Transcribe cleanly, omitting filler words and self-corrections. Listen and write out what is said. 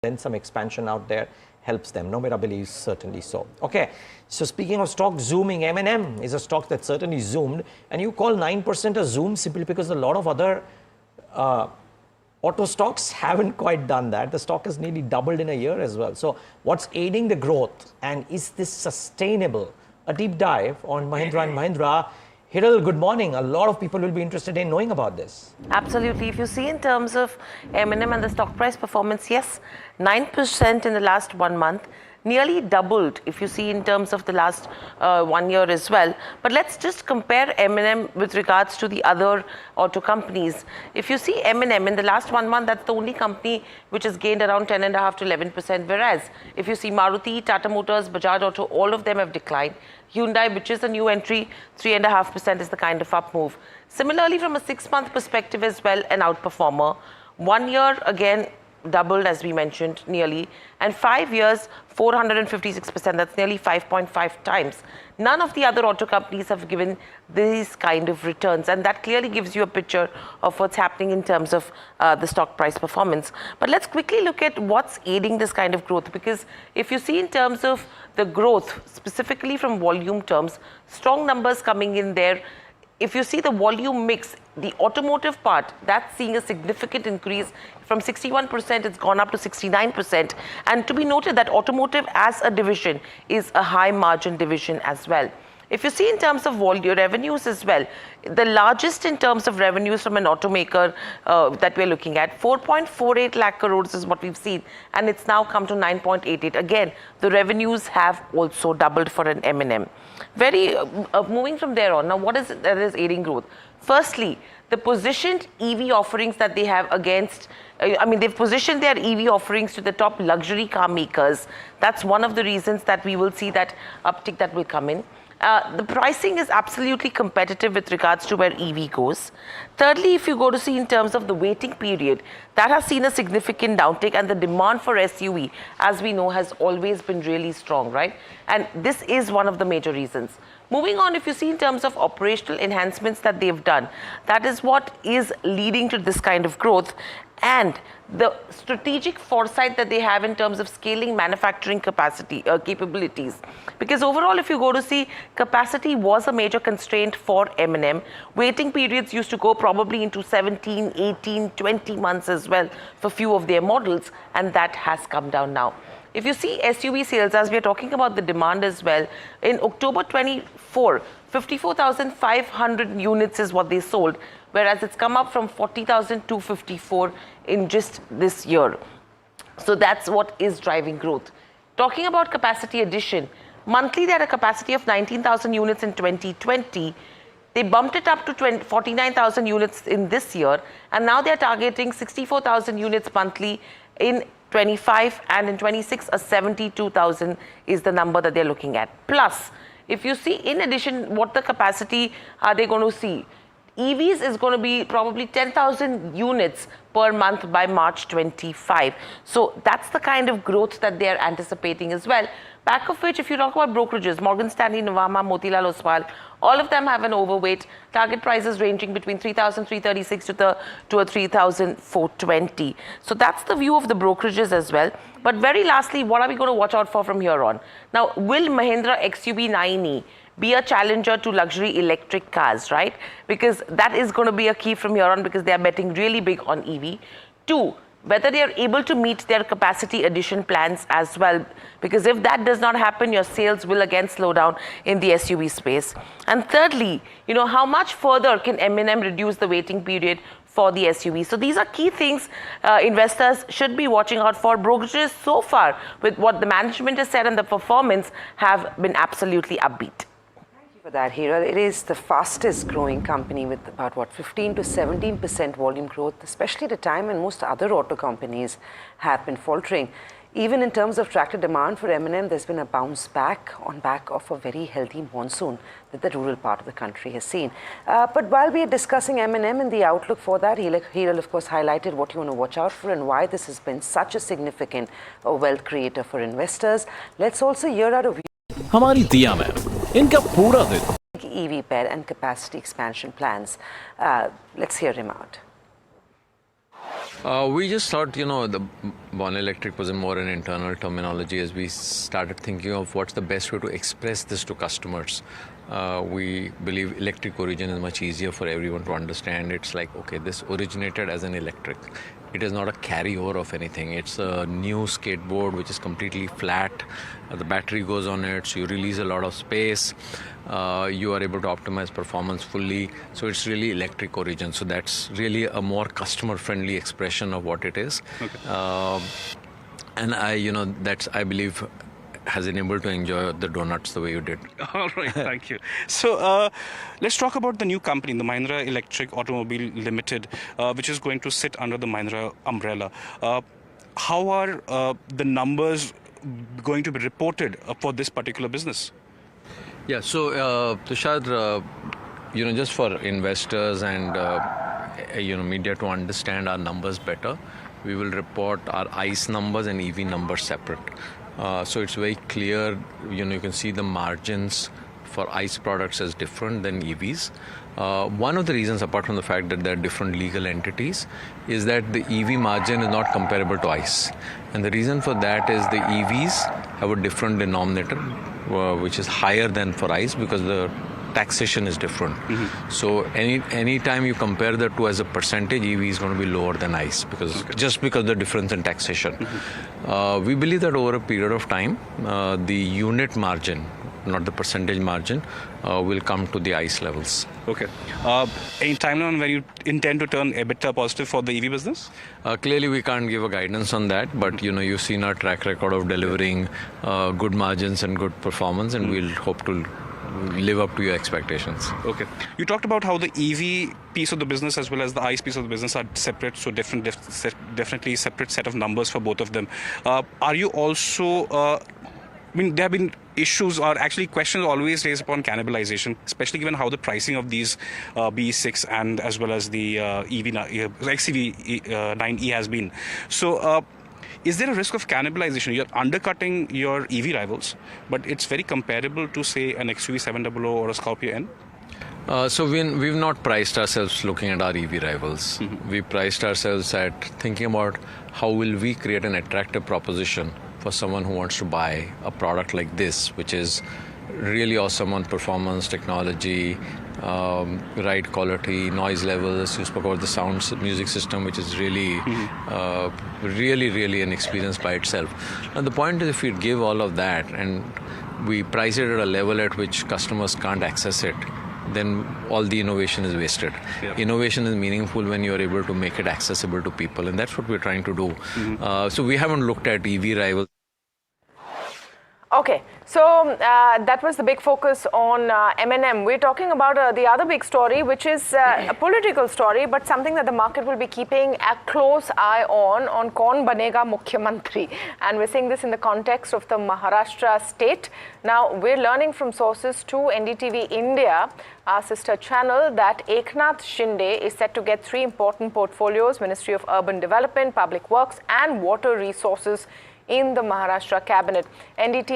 then some expansion out there helps them. Nomura believes certainly so. Okay, so speaking of stock zooming, M&M is a stock that certainly zoomed, and you call 9% a zoom simply because a lot of other auto stocks haven't quite done that. The stock has nearly doubled in a year as well. So what's aiding the growth, and is this sustainable? A deep dive on Mahindra and Mahindra. 𝗗𝗶𝗀𝗶𝗺𝗃, good morning. A lot of people will be interested in knowing about this. Absolutely. If you see in terms of M&M and the stock price performance, yes, 9% in the last 1 month, nearly doubled if you see in terms of the last 1 year as well. But let's just compare M&M with regards to the other auto companies. If you see M&M in the last 1 month, that's the only company which has gained around 10.5 to 11%, whereas if you see Maruti, Tata Motors, Bajaj Auto, all of them have declined. Hyundai, which is a new entry, 3.5% is the kind of up move. Similarly, from a 6-month perspective as well, an outperformer. 1 year, again, doubled as we mentioned nearly, and 5 years 456%, that's nearly 5.5 times. None of the other auto companies have given these kind of returns, and that clearly gives you a picture of what's happening in terms of the stock price performance. But let's quickly look at what's aiding this kind of growth, because if you see in terms of the growth specifically from volume terms, strong numbers coming in there. If you see the volume mix, the automotive part, that's seeing a significant increase. From 61%, it's gone up to 69%. And to be noted that automotive as a division is a high margin division as well. If you see in terms of volume revenues as well, the largest in terms of revenues from an automaker that we're looking at, 4.48 lakh crores is what we've seen, and it's now come to 9.88. Again, the revenues have also doubled for an M&M. Moving from there on, now what is it that is aiding growth? Firstly, the positioned EV offerings that they have against, they've positioned their EV offerings to the top luxury car makers. That's one of the reasons that we will see that uptick that will come in. The pricing is absolutely competitive with regards to where EV goes. Thirdly, if you go to see in terms of the waiting period, that has seen a significant downtick, and the demand for SUV, as we know, has always been really strong, right? And this is one of the major reasons. Moving on, if you see in terms of operational enhancements that they've done, that is what is leading to this kind of growth, and the strategic foresight that they have in terms of scaling manufacturing capacity, capabilities. Because overall, if you go to see, capacity was a major constraint for M&M. Waiting periods used to go probably into 17, 18, 20 months as well for few of their models, and that has come down now. If you see SUV sales, as we are talking about the demand as well, in October 24, 54,500 units is what they sold, whereas it's come up from 40,254 in just this year. So that's what is driving growth. Talking about capacity addition, monthly they had a capacity of 19,000 units in 2020. They bumped it up to 49,000 units in this year, and now they're targeting 64,000 units monthly in 25, and in 26 a 72,000 is the number that they're looking at. Plus, if you see in addition what the capacity are they going to see, EVs is going to be probably 10,000 units per month by March 25. So that's the kind of growth that they are anticipating as well. Back of which, if you talk about brokerages, Morgan Stanley, Nuvama, Motilal Oswal, all of them have an overweight. Target prices ranging between 3,336 to a 3,420. So that's the view of the brokerages as well. But very lastly, what are we going to watch out for from here on? Now, will Mahindra XUV9e be a challenger to luxury electric cars, right? Because that is going to be a key from here on, because they are betting really big on EV. 2, whether they are able to meet their capacity addition plans as well, because if that does not happen, your sales will again slow down in the SUV space. And thirdly, how much further can M&M reduce the waiting period for the SUV? So these are key things investors should be watching out for. Brokerages so far, with what the management has said and the performance, have been absolutely upbeat. For that, 𝗗𝗶𝗀𝗶𝗺𝗃, it is the fastest growing company with about 15 to 17% volume growth, especially at a time when most other auto companies have been faltering. Even in terms of tractor demand for M&M, there's been a bounce back on back of a very healthy monsoon that the rural part of the country has seen. But while we are discussing M&M and the outlook for that, 𝗗𝗶𝗃 of course highlighted what you want to watch out for and why this has been such a significant wealth creator for investors. Let's also hear out of हमारी दिया में इनका पूरा दिन EV pair and capacity expansion plans. Let's hear him out. We just thought, the Born Electric was more an internal terminology as we started thinking of what's the best way to express this to customers. We believe electric origin is much easier for everyone to understand. It's like, okay, this originated as an electric. It is not a carryover of anything. It's a new skateboard which is completely flat. The battery goes on it, so you release a lot of space. You are able to optimize performance fully. So it's really electric origin. So that's really a more customer-friendly expression of what it is. Okay. And I believe has enabled to enjoy the donuts the way you did. All right, thank you. So let's talk about the new company, the Mahindra Electric Automobile Limited, which is going to sit under the Mahindra umbrella. How are the numbers going to be reported for this particular business? Yeah, so Tushar, just for investors and media to understand our numbers better, we will report our ICE numbers and EV numbers separate. So it's very clear, you can see the margins for ICE products as different than EVs. One of the reasons, apart from the fact that they're different legal entities, is that the EV margin is not comparable to ICE. And the reason for that is the EVs have a different denominator, which is higher than for ICE because the taxation is different. Mm-hmm. So any time you compare the two as a percentage, EV is going to be lower than ICE just because of the difference in taxation. Mm-hmm. We believe that over a period of time, the unit margin, not the percentage margin, will come to the ICE levels. Okay. Any timeline when you intend to turn EBITDA positive for the EV business? Clearly, we can't give a guidance on that, but you've seen our track record of delivering good margins and good performance, and we'll hope to live up to your expectations. Okay. You talked about how the EV piece of the business as well as the ICE piece of the business are separate, so definitely separate set of numbers for both of them. Are you also... there have been issues or actually questions always raised upon cannibalization, especially given how the pricing of these BE6 and as well as the XCV9E has been. So is there a risk of cannibalization? You're undercutting your EV rivals, but it's very comparable to, say, an XUV700 or a Scorpio N? So we've not priced ourselves looking at our EV rivals. Mm-hmm. We priced ourselves at thinking about how will we create an attractive proposition for someone who wants to buy a product like this, which is really awesome on performance, technology, ride quality, noise levels. You spoke about the sound music system, which is really, really an experience by itself. And the point is, if we give all of that and we price it at a level at which customers can't access it, then all the innovation is wasted. Yeah. Innovation is meaningful when you are able to make it accessible to people, and that's what we're trying to do. Mm-hmm. So we haven't looked at EV rivals. Okay, so that was the big focus on M&M. We're talking about the other big story, which is a political story, but something that the market will be keeping a close eye on Kaun Banega Mukhyamantri. And we're seeing this in the context of the Maharashtra state. Now, we're learning from sources to NDTV India, our sister channel, that Eknath Shinde is set to get 3 important portfolios: Ministry of Urban Development, Public Works and Water Resources in the Maharashtra cabinet. NDTV